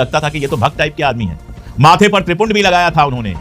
लगता था कि ये तो भक्त टाइप के आदमी है। माथे पर त्रिपुंड भी लगाया था उन्होंने।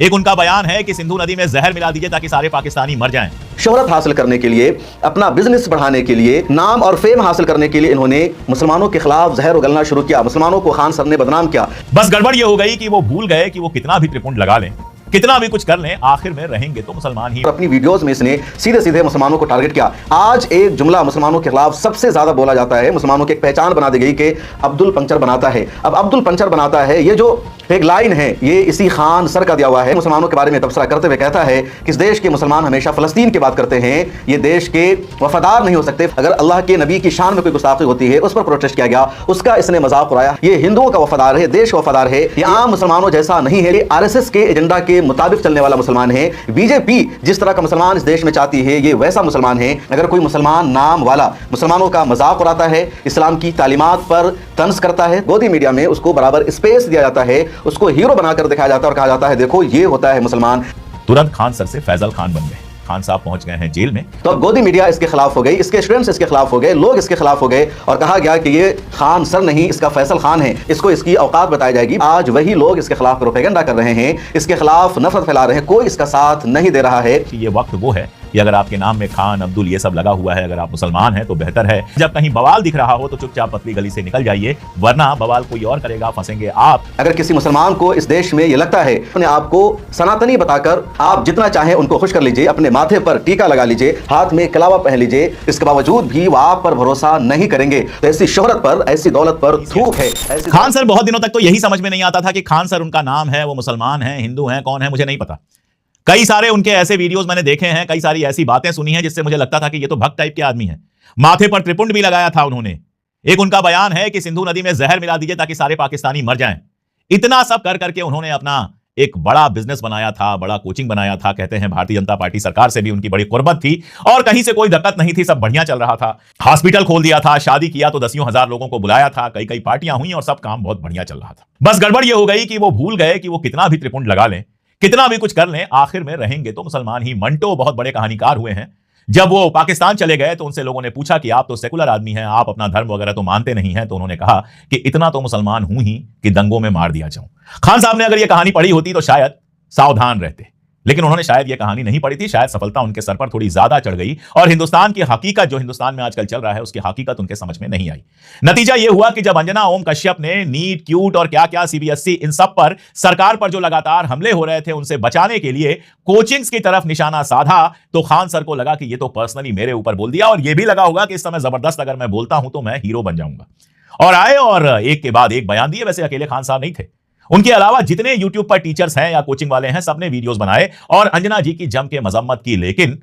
एक उनका बयान है कि सिंधु नदी में जहर मिला दीजिए ताकि सारे पाकिस्तानी मर जाएं। शोहरत हासिल करने के लिए, अपना बिजनेस बढ़ाने के लिए, नाम और फेम हासिल करने के लिए इन्होंने मुसलमानों के खिलाफ जहर उगलना शुरू किया। मुसलमानों को खान सर ने बदनाम किया। बस गड़बड़ ये हो गई कि वो भूल गए कि वो कितना भी त्रिपुंड लगा लें, कितना भी कुछ कर लें, आखिर में रहेंगे तो मुसलमान ही। अपनी वीडियोस में इसने सीधे सीधे मुसलमानों को टारगेट किया। आज एक जुमला मुसलमानों के खिलाफ सबसे ज्यादा बोला जाता है, मुसलमानों की एक पहचान बना दी गई कि अब्दुल पंचर बनाता है। अब अब्दुल पंचर बनाता है, ये जो एक लाइन है, ये इसी खान सर का दिया हुआ है। मुसलमानों के बारे में तबसरा करते हुए कहता है कि इस देश के मुसलमान हमेशा फलस्तीन की बात करते हैं, ये देश के वफादार नहीं हो सकते। अगर अल्लाह के नबी की शान में कोई गुस्ताखी होती है, उस पर प्रोटेस्ट किया गया, उसका इसने मजाक उड़ाया। ये हिंदुओं का वफादार है, देश का वफादार है, ये आम मुसलमानों जैसा नहीं है, ये आरएसएस के एजेंडा के मुताबिक चलने वाला मुसलमान है। बीजेपी जिस तरह का मुसलमान इस देश में चाहती है, ये वैसा मुसलमान है। अगर कोई मुसलमान नाम वाला मुसलमानों का मजाक उड़ाता है, इस्लाम की तालीमात पर तंज करता है, गोदी मीडिया में उसको बराबर स्पेस दिया जाता है, उसको हीरो बनाकर दिखाया जाता है और कहा जाता है देखो ये होता है मुसलमान। तुरंत खान सर से फैजल खान बन गए। खान साहब पहुंच गए हैं जेल में। तो अब गोदी मीडिया इसके खिलाफ हो गई, इसके स्टूडेंट्स इसके खिलाफ हो गए, लोग इसके खिलाफ हो गए और कहा गया कि ये खान सर नहीं, इसका फैसल खान है, इसको इसकी औकात बताई जाएगी। आज वही लोग इसके खिलाफ प्रोपेगेंडा कर रहे हैं, इसके खिलाफ नफरत फैला रहे हैं, कोई इसका साथ नहीं दे रहा है। ये वक्त वो है कि अगर आपके नाम में खान, अब्दुल ये सब लगा हुआ है, अगर आप मुसलमान हैं तो बेहतर है। जब कहीं बवाल दिख रहा हो तो चुपचाप पतली गली से निकल जाइए, वरना बवाल कोई और करेगा, फंसेंगे आप। अगर किसी मुसलमान को इस देश में ये लगता है, अपने आप को सनातनी बताकर आप जितना चाहें उनको खुश कर लीजिए, अपने माथे पर टीका लगा लीजिए, हाथ में कलावा पहन लीजिए, इसके बावजूद भी वो आप पर भरोसा नहीं करेंगे। तो ऐसी शोहरत पर, ऐसी दौलत पर थूक है। खान सर बहुत दिनों तक तो यही समझ में नहीं आता था कि खान सर उनका नाम है, वो मुसलमान है, हिंदू है, कौन है मुझे नहीं पता। कई सारे उनके ऐसे वीडियोस मैंने देखे हैं, कई सारी ऐसी बातें सुनी हैं जिससे मुझे लगता था कि ये तो भक्त टाइप के आदमी है। माथे पर त्रिपुंड भी लगाया था उन्होंने। एक उनका बयान है कि सिंधु नदी में जहर मिला दीजिए ताकि सारे पाकिस्तानी मर जाएं। इतना सब कर करके उन्होंने अपना एक बड़ा बिजनेस बनाया था, बड़ा कोचिंग बनाया था। कहते हैं भारतीय जनता पार्टी सरकार से भी उनकी बड़ी कुर्बत थी और कहीं से कोई दिक्कत नहीं थी, सब बढ़िया चल रहा था। हॉस्पिटल खोल दिया था, शादी किया तो 10,000 लोगों को बुलाया था, कई कई पार्टियां हुई और सब काम बहुत बढ़िया चल रहा था। बस गड़बड़ यह हो गई कि वो भूल गए कि वो कितना भी त्रिपुंड लगा लें, कितना भी कुछ कर लें, आखिर में रहेंगे तो मुसलमान ही। मंटो बहुत बड़े कहानीकार हुए हैं। जब वो पाकिस्तान चले गए तो उनसे लोगों ने पूछा कि आप तो सेकुलर आदमी हैं, आप अपना धर्म वगैरह तो मानते नहीं हैं, तो उन्होंने कहा कि इतना तो मुसलमान हूं ही कि दंगों में मार दिया जाऊं। खान साहब ने अगर ये कहानी पढ़ी होती तो शायद सावधान रहते, लेकिन उन्होंने शायद ये कहानी नहीं पढ़ी थी। शायद सफलता उनके सर पर थोड़ी ज्यादा चढ़ गई और हिंदुस्तान की हकीकत, जो हिंदुस्तान में आजकल चल रहा है, उसकी हकीकत उनके समझ में नहीं आई। नतीजा ये हुआ कि जब अंजना ओम कश्यप ने नीट, क्यूट और क्या क्या सीबीएसई, इन सब पर सरकार पर जो लगातार हमले हो रहे थे, उनसे बचाने के लिए कोचिंग्स की तरफ निशाना साधा, तो खान सर को लगा कि ये तो पर्सनली मेरे ऊपर बोल दिया। और ये भी लगा होगा कि इस समय जबरदस्त अगर मैं बोलता हूं तो मैं हीरो बन जाऊंगा। और आए और एक के बाद एक बयान दिए। वैसे अकेले खान साहब नहीं थे, उनके अलावा जितने यूट्यूब पर टीचर्स हैं या कोचिंग वाले हैं, सबने वीडियोस बनाए और अंजना जी की जम के मजम्मत की, लेकिन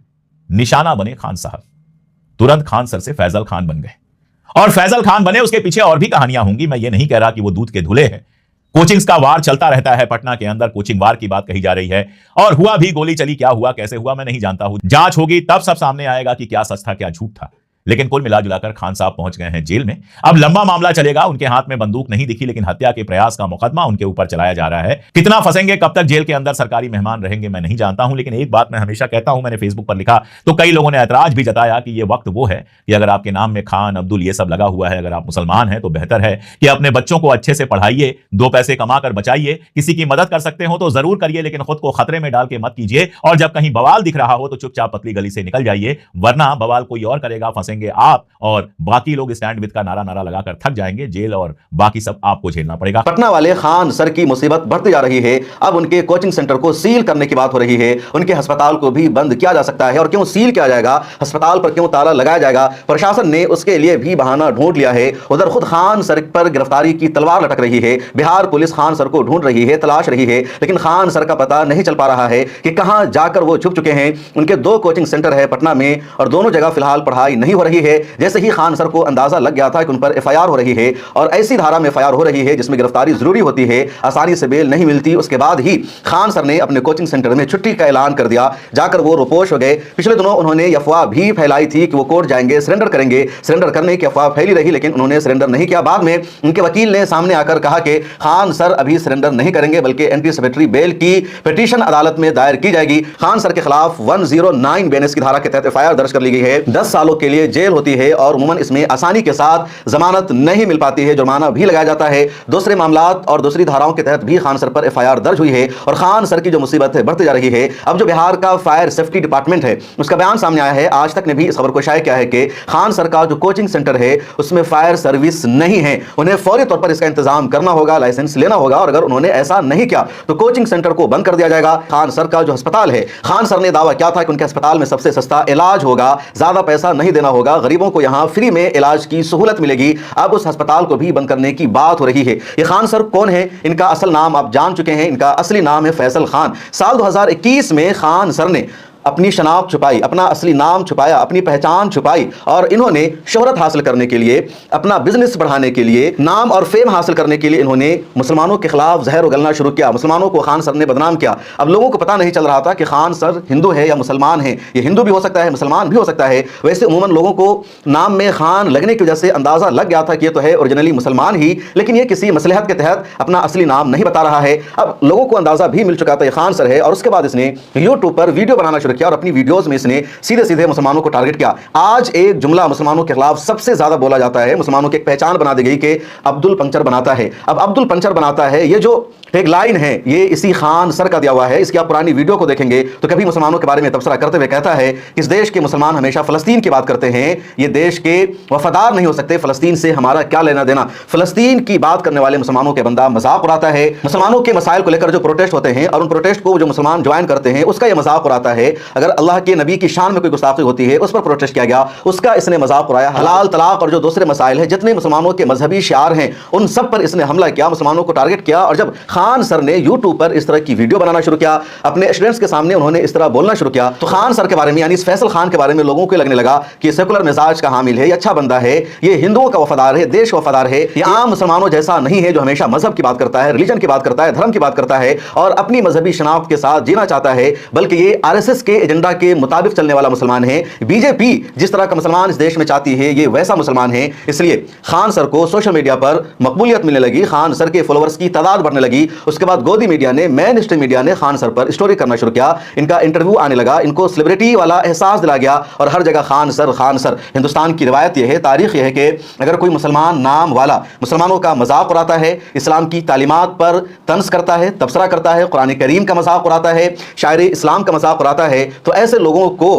निशाना बने खान साहब। तुरंत खान सर से फैजल खान बन गए और फैजल खान बने, उसके पीछे और भी कहानियां होंगी। मैं ये नहीं कह रहा कि वो दूध के धुले हैं। कोचिंग्स का वार चलता रहता है, पटना के अंदर कोचिंग वार की बात कही जा रही है और हुआ भी, गोली चली, क्या हुआ कैसे हुआ मैं नहीं जानता हूं। जांच होगी तब सब सामने आएगा कि क्या सच था क्या झूठ था। लेकिन कुल मिला जुलाकर खान साहब पहुंच गए हैं जेल में। अब लंबा मामला चलेगा। उनके हाथ में बंदूक नहीं दिखी, लेकिन हत्या के प्रयास का मुकदमा उनके ऊपर चलाया जा रहा है। कितना फंसेंगे, कब तक जेल के अंदर सरकारी मेहमान रहेंगे, मैं नहीं जानता हूं। लेकिन एक बात मैं हमेशा कहता हूं, मैंने फेसबुक पर लिखा तो कई लोगों ने ऐतराज भी जताया कि यह वक्त वो है कि अगर आपके नाम में खान, अब्दुल ये सब लगा हुआ है, अगर आप मुसलमान हैं तो बेहतर है कि अपने बच्चों को अच्छे से पढ़ाइए, 2 पैसे कमा कर बचाइए। किसी की मदद कर सकते हो तो जरूर करिए, लेकिन खुद को खतरे में डाल के मत कीजिए। और जब कहीं बवाल दिख रहा हो तो चुपचाप पतली गली से निकल जाइए, वरना बवाल कोई और करेगा, फंसेंगे आप और बाकी लोग स्टैंड विद का नारा लगाकर थक जाएंगे। जेल और बाकी सब आपको झेलना पड़ेगा। पटना वाले खान सर की मुसीबत बढ़ती जा रही है। अब उनके कोचिंग सेंटर को सील करने की बात हो रही है। उनके अस्पताल को भी बंद किया जा सकता है। और क्यों सील किया जाएगा, अस्पताल पर क्यों ताला लगाया जाएगा, प्रशासन ने उसके लिए भी बहाना ढूंढ लिया है। उधर खुद खान सर पर गिरफ्तारी की तलवार लटक रही है। बिहार पुलिस खान सर को ढूंढ रही है, तलाश रही है, लेकिन खान सर का पता नहीं चल पा रहा है कि कहां जाकर वो छुप चुके हैं। उनके 2 कोचिंग सेंटर है पटना में और दोनों जगह फिलहाल पढ़ाई नहीं हो रही है। जैसे ही खान सर को अंदाजा लग गया था कि उन पर एफआईआर हो रही है और ऐसी धारा में एफआईआर हो रही है जिसमें गिरफ्तारी जरूरी होती है, आसानी से बेल नहीं मिलती, उसके बाद ही खान सर ने अपने कोचिंग सेंटर में छुट्टी का ऐलान कर दिया। जाकर वो रोपोश हो गए। पिछले दिनों उन्होंने अफवाह भी फैलाई थी कि वो कोर्ट जाएंगे, सरेंडर करेंगे। सरेंडर करने की अफवाह फैली रही, लेकिन उन्होंने सरेंडर नहीं किया। बाद में उनके वकील ने सामने आकर कहा कि खान सर अभी सरेंडर नहीं करेंगे, बल्कि एंटीसिपेटरी बेल की पिटीशन अदालत में दायर की जाएगी। खान सर के खिलाफ 109 बीएनएस की धारा के तहत एफआईआर दर्ज कर ली गई है। 10 सालों के लिए इसमें जेल होती है और उमूमन इसमें आसानी के साथ जमानत नहीं मिल पाती है, जुर्माना भी लगाया जाता है। दूसरे मामलात और दूसरी धाराओं के तहत भी खान सर पर FIR दर्ज हुई है और खान सर की जो मुसीबत है बढ़ती जा रही है। अब जो बिहार का फायर सेफ्टी डिपार्टमेंट है उसका बयान सामने आया है। आज तक ने भी इस खबर को शाया किया है कि खान सर का जो कोचिंग सेंटर है उसमें फायर सर्विस नहीं है, उन्हें फौरी तौर पर इसका इंतजाम करना होगा, लाइसेंस लेना होगा और अगर उन्होंने ऐसा नहीं किया तो कोचिंग सेंटर को बंद कर दिया जाएगा। खान सर का जो अस्पताल है, खान सर ने दावा किया था कि उनके अस्पताल में सबसे सस्ता इलाज होगा, ज्यादा पैसा नहीं देना होगा, गरीबों को यहां फ्री में इलाज की सहूलत मिलेगी। अब उस अस्पताल को भी बंद करने की बात हो रही है। ये खान सर कौन है? इनका असल नाम आप जान चुके हैं, इनका असली नाम है फैसल खान। साल 2021 में खान सर ने अपनी शनाख्त छुपाई, अपना असली नाम छुपाया, अपनी पहचान छुपाई और इन्होंने शोहरत हासिल करने के लिए, अपना बिजनेस बढ़ाने के लिए, नाम और फेम हासिल करने के लिए इन्होंने मुसलमानों के खिलाफ जहर उगलना शुरू किया। मुसलमानों को खान सर ने बदनाम किया। अब लोगों को पता नहीं चल रहा था कि खान सर हिंदू है या मुसलमान है। ये हिंदू भी हो सकता है, मुसलमान भी हो सकता है। वैसे उमूमन लोगों को नाम में खान लगने की वजह से अंदाजा लग गया था कि ये तो है ओरिजिनली मुसलमान ही, लेकिन ये किसी मसलहत के तहत अपना असली नाम नहीं बता रहा है। अब लोगों को अंदाजा भी मिल चुका था ये खान सर है और उसके बाद इसने यूट्यूब पर वीडियो बनाना शुरू किया और अपनी वीडियोस में इसने सीधे सीधे मुसलमानों को टारगेट किया। आज एक जुमला मुसलमानों के खिलाफ सबसे ज्यादा बोला जाता है, मुसलमानों की एक पहचान बना दी गई कि अब्दुल पंचर बनाता है। अब अब्दुल पंचर बनाता है, ये जो एक लाइन है ये इसी खान सर का दिया हुआ है। इसकी आप पुरानी वीडियो को देखेंगे तो कभी मुसलमानों के बारे में तबसरा करते हुए कहता है कि इस देश के मुसलमान हमेशा फलस्तीन की बात करते हैं, ये देश के वफादार नहीं हो सकते, फलस्तीन से हमारा क्या लेना देना। फलस्तीन की बात करने वाले मुसलमानों के बंदा मजाक उड़ाता है। मुसलमानों के मसाइल को लेकर जो प्रोटेस्ट होते हैं और उन प्रोटेस्ट को जो मुसलमान ज्वाइन करते हैं उसका यह मजाक उड़ाता है। अगर अल्लाह के नबी की शान में कोई गुस्ताखी होती है उस पर प्रोटेस्ट किया गया, उसका इसने मजाक उड़ाया। हलाल तलाक और जो दूसरे मसाइल है, जितने मुसलमानों के मजहबी शियार हैं उन सब पर इसने हमला किया, मुसलमानों को टारगेट किया। और जब खान सर ने यूट्यूब पर इस तरह की वीडियो बनाना शुरू किया, अपने स्टूडेंट्स के सामने उन्होंने इस तरह बोलना शुरू किया, तो खान सर के बारे में यानी इस फैसल खान के बारे में लोगों को लगने लगा कि ये सेकुलर मिजाज का हामिल है, ये अच्छा बंदा है, ये हिंदुओं का वफादार है, देश वफादार है, ये आम मुसलमानों जैसा नहीं है जो हमेशा मजहब की बात करता है, रिलीजन की बात करता है, धर्म की बात करता है और अपनी मजहबी शनाख्त के साथ जीना चाहता है, बल्कि ये RSS के एजेंडा के मुताबिक चलने वाला मुसलमान है। बीजेपी जिस तरह का मुसलमान इस देश में चाहती है ये वैसा मुसलमान है। इसलिए खान सर को सोशल मीडिया पर मकबूलियत मिलने लगी, खान सर के फॉलोअर्स की तादाद बढ़ने लगी। उसके बाद गोदी मीडिया ने, मेन स्ट्रीम मीडिया ने खान सर पर स्टोरी करना शुरू किया, इनका इंटरव्यू आने लगा, इनको सेलिब्रिटी वाला एहसास दिला गया और हर जगह खान सर खान सर। हिंदुस्तान की रिवायत यह है, तारीख यह है कि अगर कोई मुसलमान नाम वाला मुसलमानों का मजाक उड़ाता है, इस्लाम की तालीमात पर तंज करता है, तबसरा करता है, कुरान करीम का मजाक उड़ाता है, शायर इस्लाम का मजाक उड़ाता है, तो ऐसे लोगों को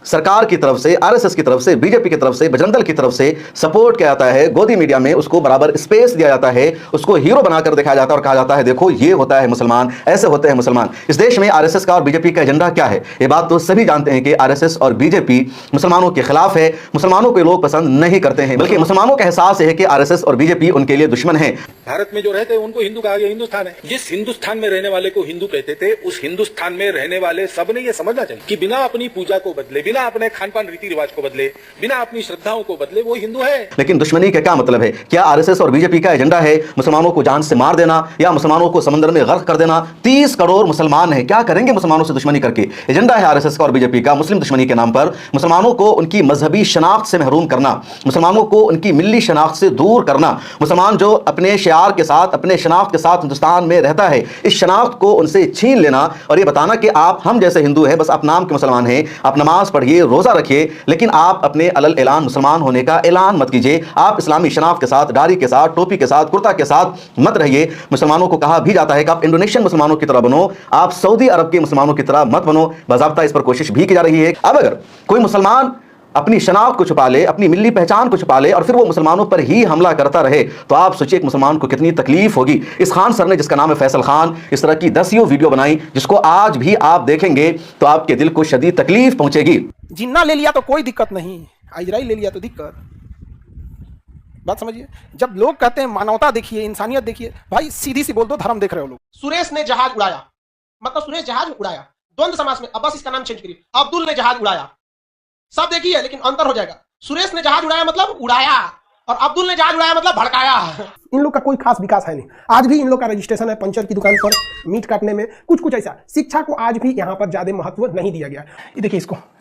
सरकार की तरफ से, RSS की तरफ से, बीजेपी की तरफ से, बजरंग दल की तरफ से सपोर्ट किया जाता है। गोदी मीडिया में उसको बराबर स्पेस दिया जाता है, उसको हीरो बनाकर दिखाया जाता है और कहा जाता है देखो ये होता है मुसलमान, ऐसे होते हैं मुसलमान। इस देश में RSS का और बीजेपी का एजेंडा क्या है? ये बात तो सभी जानते हैं कि RSS और बीजेपी मुसलमानों के खिलाफ है, मुसलमानों को लोग पसंद नहीं करते हैं, बल्कि मुसलमानों का एहसास है कि RSS और बीजेपी उनके लिए दुश्मन है। भारत में जो रहते हैं उनको हिंदू कहा गया, हिंदुस्तान है। जिस हिंदुस्तान में रहने वाले को हिंदू कहते थे, उस हिंदुस्तान में रहने वाले सबने ये समझना चाहिए कि बिना अपनी पूजा को बदले, बिना अपने खान पान रीति रिवाज को बदले, बिना अपनी श्रद्धाओं को बदले वो हिंदू है। लेकिन दुश्मनी का क्या मतलब है? क्या RSS और बीजेपी का एजेंडा है मुसलमानों को जान से मार देना या मुसलमानों को समंदर में गर्क कर देना? 30 करोड़ मुसलमान हैं, क्या करेंगे मुसलमानों से दुश्मनी करके? एजेंडा है RSS का और बीजेपी का मुस्लिम दुश्मनी के नाम पर मुसलमानों को उनकी मजहबी शनाख्त से महरूम करना, मुसलमानों को उनकी मिल्ली शनाख्त से दूर करना। मुसलमान जो अपने शियार के साथ, अपने शनाख्त के साथ हिंदुस्तान में रहता है, इस शनाख्त को उनसे छीन लेना और ये बताना कि आप हम जैसे हिंदू हैं, बस आप नाम के मुसलमान हैं, आप नमाज पढ़िए, रोजा रखिए, लेकिन आप अपने अलल ऐलान मुसलमान होने का ऐलान मत कीजिए। आप इस्लामी शनाख्त के साथ, दाढ़ी के साथ, टोपी के साथ, कुर्ता के साथ मत रहिए। मुसलमानों को कहा भी जाता है कि आप इंडोनेशियन मुसलमानों की तरह बनो, आप सऊदी अरब के मुसलमानों की तरह मत बनो। बाज़ाब्ता इस पर कोशिश भी की जा रही है। अब अगर कोई मुसलमान अपनी शनाख्त को छुपा ले, अपनी मिल्ली पहचान को छुपा ले और फिर वो मुसलमानों पर ही हमला करता रहे, तो आप सोचिए एक मुसलमान को कितनी तकलीफ होगी। इस खान सर ने, जिसका नाम है फैसल खान, इस तरह की 10 वीडियो बनाई जिसको आज भी आप देखेंगे तो आपके दिल को शदीद तकलीफ पहुंचेगी। जिन्ना ले लिया तो कोई दिक्कत नहीं, इजराइल ले लिया तो दिक्कत। बात समझिए, जब लोग कहते हैं मानवता देखिए, इंसानियत देखिए, भाई सीधी सी बोल दो, धर्म देख रहे हो लोग। सुरेश ने जहाज उड़ाया, मतलब सुरेश जहाज उड़ाया, द्वंद्व समास में, अब बस इसका नाम चेंज करिए, अब्दुल ने जहाज उड़ाया। सब देखिए लेकिन अंतर हो जाएगा। सुरेश ने जहाज उड़ाया मतलब उड़ाया और अब्दुल ने जहाज उड़ाया मतलब भड़काया। इन लोग का कोई खास विकास है नहीं। आज भी इन लोग का रजिस्ट्रेशन है पंचर की दुकान पर, मीट काटने में, कुछ ऐसा। शिक्षा को आज भी यहाँ पर ज्यादा महत्व नहीं दिया गया। ये देखिए,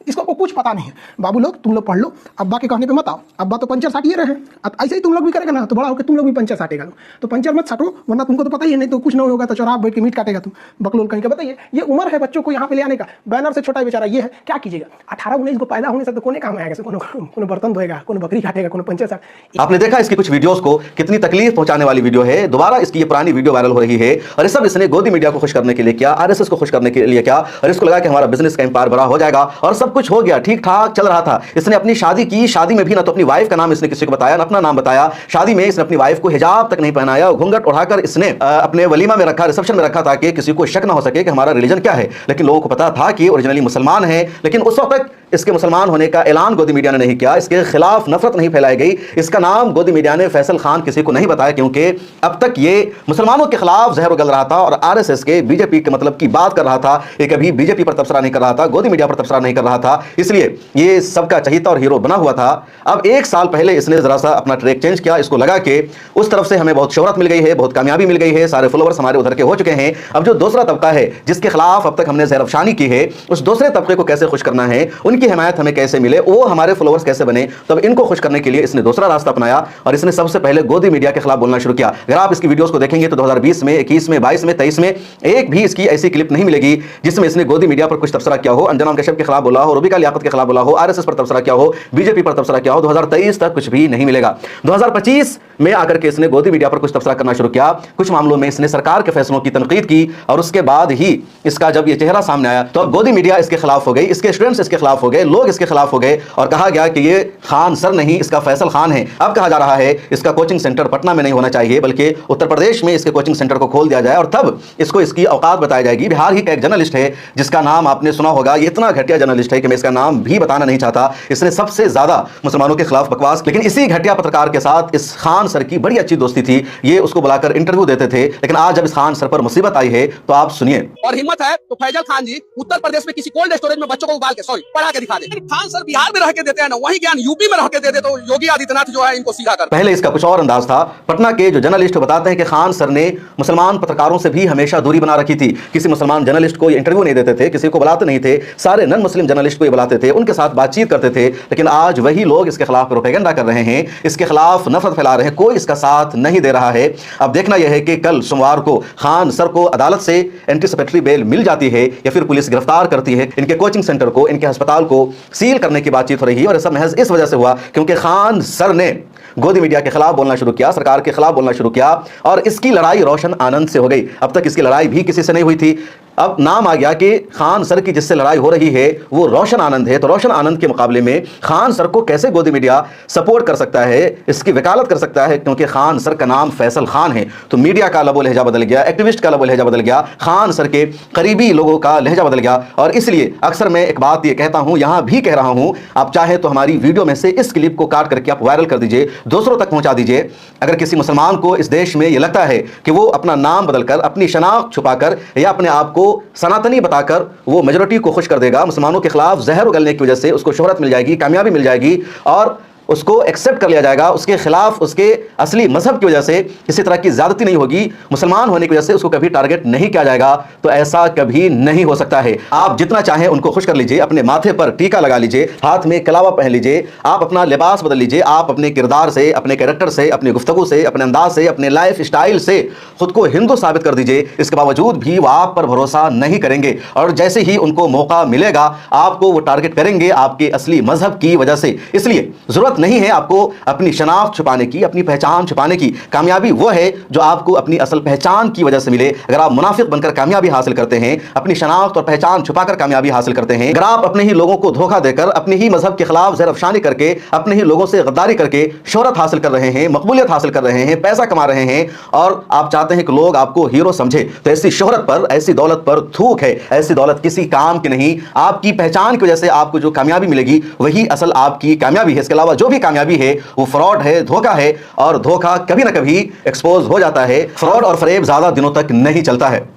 इसको कुछ पता नहीं है। बाबू लोग, तुम लोग पढ़ लो, अब्बा के कहने पे मत आओ। अब्बा तो पंचर साटिए रहे हैं, अब ऐसे ही तुम लोग भी करेगा ना तो बड़ा होकर तुम लोग भी पंचर साटेगा। तो पंचर मत साटो, वरना तुमको तो पता ही है, नहीं तो कुछ नहीं होगा तो चौराहा बैठ के मीट काटेगा तुम, बकलोल कहीं का। बताइए, ये उम्र है बच्चों को यहाँ पे ले आने का। बैनर से छोटा बेचारा ये है, क्या कीजिएगा? 18-19 को पैदा होने से तो कोने काम आएगा, कोनो बर्तन धोएगा, कोनो बकरी काटेगा, कोनो पंचर साट। आपने देखा इसकी कुछ वीडियोस को, कितनी तकलीफ पहुंचाने वाली वीडियो है। दोबारा इसकी ये पुरानी वीडियो वायरल हो रही है और ये सब इसने गोदी मीडिया को खुश करने के लिए किया, आरएसएस को खुश करने के लिए किया, और इसको लगा कि हमारा बिजनेस का एम्पायर बड़ा हो जाएगा और सब कुछ हो गया, ठीक ठाक चल रहा था। इसने अपनी शादी की, शादी में भी ना तो अपनी वाइफ का नाम इसने किसी को बताया, ना अपना नाम बताया। शादी में इसने अपनी वाइफ को हिजाब तक नहीं पहनाया, घूंघट उठाकर इसने अपने वलीमा में रखा, रिसेप्शन में रखा, ताकि किसी को शक ना हो सके कि हमारा रिलीजन क्या है। लेकिन लोगों को पता था कि ओरिजिनली मुसलमान है, लेकिन उस वक्त तक इसके मुसलमान होने का ऐलान गोदी मीडिया ने नहीं किया, इसके खिलाफ नफरत नहीं फैलाई गई, इसका नाम गोदी मीडिया ने फैसल खान किसी को नहीं बताया, क्योंकि अब तक ये मुसलमानों के खिलाफ जहर उगल रहा था और आरएसएस के, बीजेपी के मतलब की बात कर रहा था। ये कभी बीजेपी पर तबसरा नहीं कर रहा था, गोदी मीडिया पर तबसरा नहीं कर रहा था, इसलिए ये सबका चहीता और हीरो बना हुआ था। अब 1 साल पहले इसने जरा सा अपना ट्रैक चेंज किया, इसको लगा कि उस तरफ से हमें बहुत शोहरत मिल गई है, बहुत कामयाबी मिल गई है, सारे फॉलोअर्स हमारे उधर के हो चुके हैं। अब जो दूसरा तबका है जिसके खिलाफ अब तक हमने ज़हरअफ़शानी की है, उस दूसरे तबके को कैसे खुश करना है, उनकी हिमायत हमें कैसे मिले, वो हमारे फॉलोअर्स कैसे बने। तब इनको खुश करने के लिए इसने दूसरा रास्ता अपनाया और इसने सबसे पहले गोदी मीडिया के खिलाफ बोलना शुरू किया। अगर आप इसकी वीडियोस को देखेंगे तो 2020 में, 21 में, 22 में, 23 में एक भी इसकी ऐसी क्लिप नहीं मिलेगी जिसमें इसने गोदी मीडिया पर कुछ तबसरा किया हो, अंजना कश्यप के खिलाफ बोला हो, रूबिका लियाकत के खिलाफ बोला हो, आरएसएस पर तबसरा किया हो, बीजेपी पर तबसरा किया हो। 2023 तक कुछ भी नहीं मिलेगा। 2025 में आकर के इसने गोदी मीडिया पर कुछ तबसरा करना शुरू किया। कुछ मामलों में इसने सरकार के फैसलों की तनकीद की और उसके बाद ही इसका जब ये चेहरा सामने आया तो अब गोदी मीडिया इसके खिलाफ हो गई, इसके स्टूडेंट्स इसके खिलाफ हो गए, लोग इसके खिलाफ हो गए और कहा गया कि ये खान सर नहीं, इसका फैसल खान है। अब कहा जा रहा है इसका कोचिंग सेंटर पटना में नहीं होना चाहिए, बल्कि उत्तर प्रदेश में इसके कोचिंग सेंटर को खोल दिया जाए और तब इसको इसकी औकात बताई जाएगी। बिहार ही का एक जर्नलिस्ट है जिसका नाम आपने सुना होगा, ये इतना घटिया जर्नलिस्ट है कि मैं इसका नाम भी बताना नहीं चाहता। इसने सबसे ज्यादा मुसलमानों के खिलाफ बकवास, लेकिन इसी घटिया पत्रकार के साथ इस खान सर की बड़ी अच्छी दोस्ती थी, ये उसको बुलाकर इंटरव्यू देते थे। लेकिन आज जब इस खान सर पर मुसीबत आई है तो आप सुनिए। और हिम्मत है तो फैजल खान जी उत्तर प्रदेश में किसी कोल्ड स्टोरेज में बच्चों को उबाल के पढ़ा के दिखा दे। खान सर बिहार में रह के देते हैं ना, वही ज्ञान यूपी में रह के देते तो योगी आदित्यनाथ जो है इनको सीधा कर। पहले इसका कुछ और अंदाज था। पटना के जो जर्नलिस्ट बताते हैं कि खान सर ने मुसलमान पत्रकारों से भी हमेशा दूरी बना रखी थी। किसी मुसलमान जर्नलिस्ट को इंटरव्यू नहीं देते थे, किसी को बुलाते नहीं थे, सारे नन मुस्लिम जर्नलिस्ट को ये बुलाते थे, उनके साथ बातचीत करते थे। लेकिन आज वही लोग इसके खिलाफ प्रोपेगेंडा कर रहे हैं, इसके खिलाफ नफरत फैला रहे हैं, कोई इसका साथ नहीं दे रहा है। अब देखना यह है कि कल सोमवार को खान सर को अदालत से एंटीसिपेटरी बेल मिल जाती है या फिर पुलिस गिरफ्तार करती है। इनके कोचिंग सेंटर को, इनके अस्पताल को सील करने की बातचीत हो रही है और सब महज इस वजह से हुआ क्योंकि खान सर ने गोदी मीडिया के खिलाफ बोलना शुरू किया, सरकार के खिलाफ बोलना शुरू किया और इसकी लड़ाई रोशन आनंद से हो गई। अब तक इसकी लड़ाई भी किसी से नहीं हुई थी। अब नाम आ गया कि खान सर की जिससे लड़ाई हो रही है वो रोशन आनंद है। तो रोशन आनंद के मुकाबले में खान सर को कैसे गोदी मीडिया सपोर्ट कर सकता है, इसकी वकालत कर सकता है, क्योंकि खान सर का नाम फैसल खान है। तो मीडिया का लबो लहजा बदल गया, एक्टिविस्ट का लबो लहजा बदल गया, खान सर के करीबी लोगों का लहजा बदल गया। और इसलिए अक्सर मैं एक बात ये कहता हूं, यहां भी कह रहा हूं, आप चाहे तो हमारी वीडियो में से इस क्लिप को काट करके आप वायरल कर दीजिए, दूसरों तक पहुंचा दीजिए। अगर किसी मुसलमान को इस देश में यह लगता है कि वो अपना नाम बदलकर, अपनी शनाख्त छुपाकर या अपने आप को सनातनी बताकर वो मेजॉरिटी को खुश कर देगा, मुसलमानों के खिलाफ जहर उगलने की वजह से उसको शोहरत मिल जाएगी, कामयाबी मिल जाएगी और उसको एक्सेप्ट कर लिया जाएगा, उसके खिलाफ उसके असली मजहब की वजह से किसी तरह की ज्यादती नहीं होगी, मुसलमान होने की वजह से उसको कभी टारगेट नहीं किया जाएगा। तो ऐसा कभी नहीं हो सकता है। आप जितना चाहें उनको खुश कर लीजिए, अपने माथे पर टीका लगा लीजिए, हाथ में कलावा पहन लीजिए, आप अपना लिबास बदल लीजिए, आप अपने किरदार से, अपने कैरेक्टर से, अपनी गुफ्तगू से, अपने अंदाज से, अपने लाइफ स्टाइल से खुद को हिंदू साबित कर दीजिए। इसके बावजूद भी वो आप पर भरोसा नहीं करेंगे और जैसे ही उनको मौका मिलेगा आपको वो टारगेट करेंगे आपके असली मजहब की वजह से। इसलिए जरूरत नहीं है आपको अपनी शनाख्त छुपाने की, अपनी पहचान छुपाने की। कामयाबी वो है जो आपको अपनी असल पहचान की वजह से मिले। अगर आप मुनाफिक बनकर कामयाबी हासिल करते हैं, अपनी शनाख्त और पहचान छुपाकर कामयाबी हासिल करते हैं, अगर आप अपने ही लोगों को धोखा देकर, अपने ही मजहब के खिलाफ ज़हर-अफ़शानी करके, अपने ही लोगों से गद्दारी करके शोहरत हासिल कर रहे हैं, मकबूलियत हासिल कर रहे हैं, पैसा कमा रहे हैं और आप चाहते हैं कि लोग आपको हीरो समझे, तो ऐसी शोहरत पर, ऐसी दौलत पर थूक है। ऐसी दौलत किसी काम की नहीं। आपकी पहचान की वजह से आपको जो कामयाबी मिलेगी वही असल आपकी कामयाबी है। इसके अलावा जो भी कामयाबी है वो फ्रॉड है, धोखा है और धोखा कभी ना कभी एक्सपोज हो जाता है। फ्रॉड और फरेब ज्यादा दिनों तक नहीं चलता है।